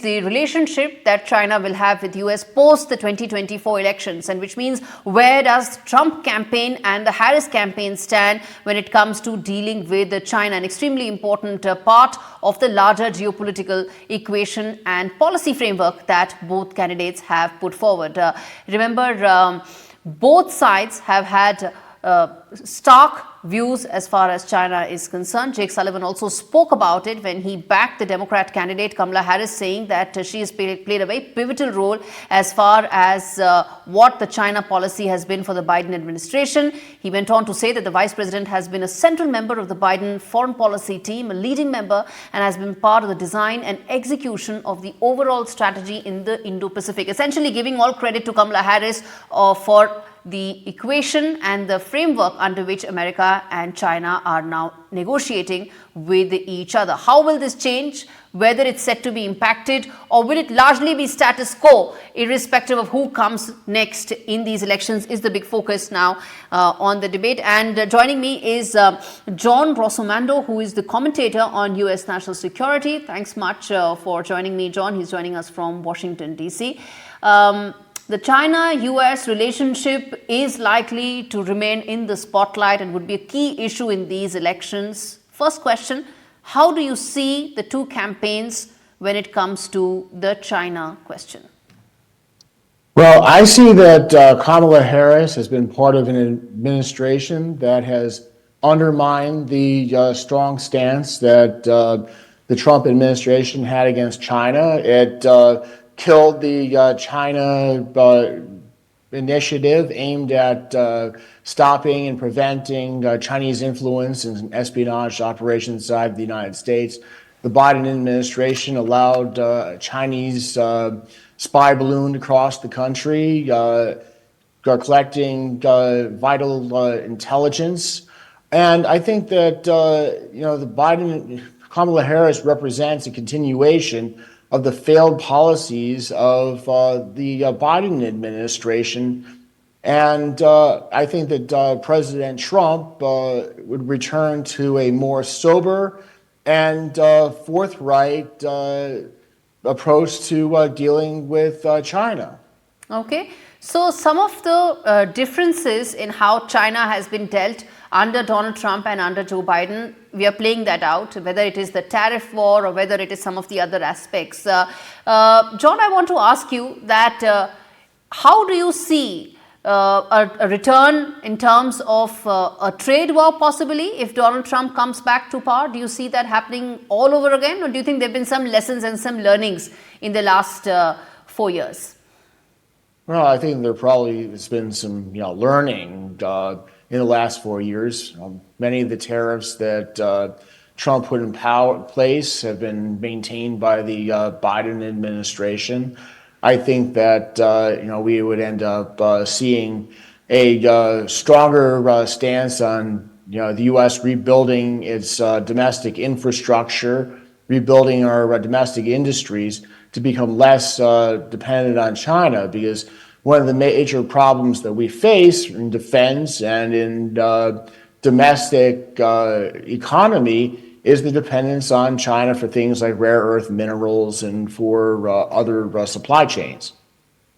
the relationship that China will have with US post the 2024 elections, and which means where does Trump campaign and the Harris campaign stand when it comes to dealing with China, an extremely important part of the larger geopolitical equation and policy framework that both candidates have put forward. Remember, both sides have had stark views as far as China is concerned. Jake Sullivan also spoke about it when he backed the Democrat candidate Kamala Harris, saying that she has played a very pivotal role as far as what the China policy has been for the Biden administration. He went on to say that the Vice President has been a central member of the Biden foreign policy team, a leading member, and has been part of the design and execution of the overall strategy in the Indo-Pacific, essentially giving all credit to Kamala Harris for the equation and the framework under which America and China are now negotiating with each other. How will this change? Whether it's set to be impacted, or will it largely be status quo, irrespective of who comes next in these elections, is the big focus now on the debate. And joining me is John Rossomando, who is the commentator on US national security. Thanks much for joining me, John. He's joining us from Washington, D.C. The China-US relationship is likely to remain in the spotlight and would be a key issue in these elections. First question, how do you see the two campaigns when it comes to the China question? Well, I see that Kamala Harris has been part of an administration that has undermined the strong stance that the Trump administration had against China. It killed the China initiative aimed at stopping and preventing Chinese influence and espionage operations inside the United States. The Biden administration allowed a Chinese spy balloon to cross the country, collecting vital intelligence. And I think that Kamala Harris represents a continuation of the failed policies of the Biden administration. And I think that President Trump would return to a more sober and forthright approach to dealing with China. Okay. So some of the differences in how China has been dealt under Donald Trump and under Joe Biden, we are playing that out, whether it is the tariff war or whether it is some of the other aspects. John, I want to ask you that how do you see a return in terms of a trade war possibly if Donald Trump comes back to power? Do you see that happening all over again, or do you think there have been some lessons and some learnings in the last 4 years? Well, I think there probably has been some learning in the last 4 years. Many of the tariffs that Trump put in place have been maintained by the Biden administration. I think that we would end up seeing a stronger stance on the U.S. rebuilding its domestic infrastructure, rebuilding our domestic industries to become less dependent on China, because one of the major problems that we face in defense and in domestic economy is the dependence on China for things like rare earth minerals and for other supply chains.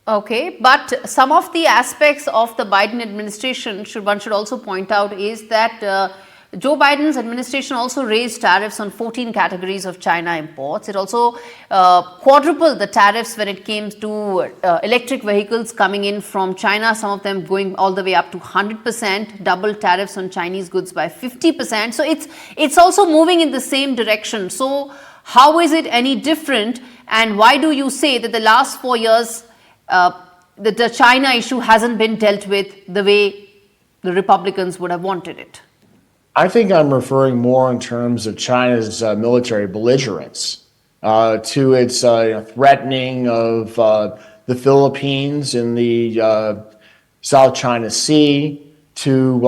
Okay, but some of the aspects of the Biden administration, one should also point out, is that Joe Biden's administration also raised tariffs on 14 categories of China imports. It also quadrupled the tariffs when it came to electric vehicles coming in from China, some of them going all the way up to 100%, double tariffs on Chinese goods by 50%. So it's also moving in the same direction. So how is it any different, and why do you say that the last 4 years the China issue hasn't been dealt with the way the Republicans would have wanted it? I think I'm referring more in terms of China's military belligerence to its threatening of the Philippines in the South China Sea, to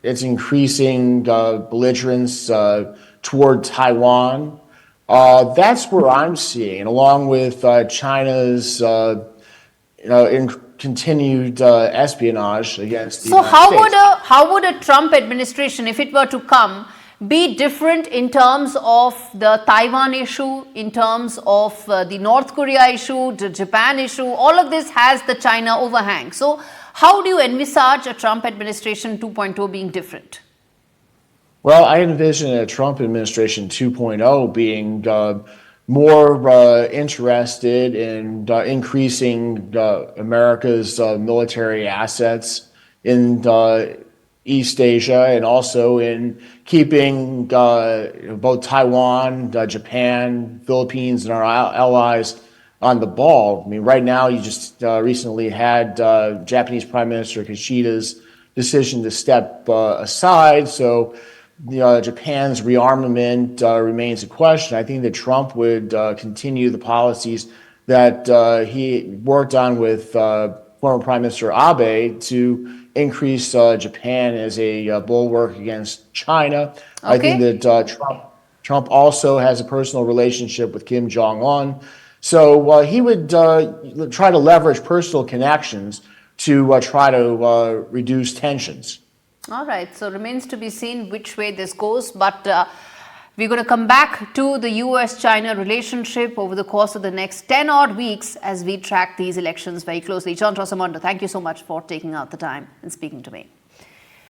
its increasing belligerence toward Taiwan. That's where I'm seeing, and along with China's continued espionage against the United States. So how would a Trump administration, if it were to come, be different in terms of the Taiwan issue, in terms of the North Korea issue, the Japan issue? All of this has the China overhang. So how do you envisage a Trump administration 2.0 being different? Well, I envision a Trump administration 2.0 being more interested in increasing America's military assets in East Asia, and also in keeping both Taiwan, Japan, Philippines, and our allies on the ball. I mean, right now, you just recently had Japanese Prime Minister Kishida's decision to step aside. So Japan's rearmament remains a question. I think that Trump would continue the policies that he worked on with former Prime Minister Abe to increase Japan as a bulwark against China. Okay. I think that Trump also has a personal relationship with Kim Jong-un. So he would try to leverage personal connections to try to reduce tensions. All right. So remains to be seen which way this goes. But we're going to come back to the US-China relationship over the course of the next 10 odd weeks as we track these elections very closely. John Rossomando, thank you so much for taking out the time and speaking to me.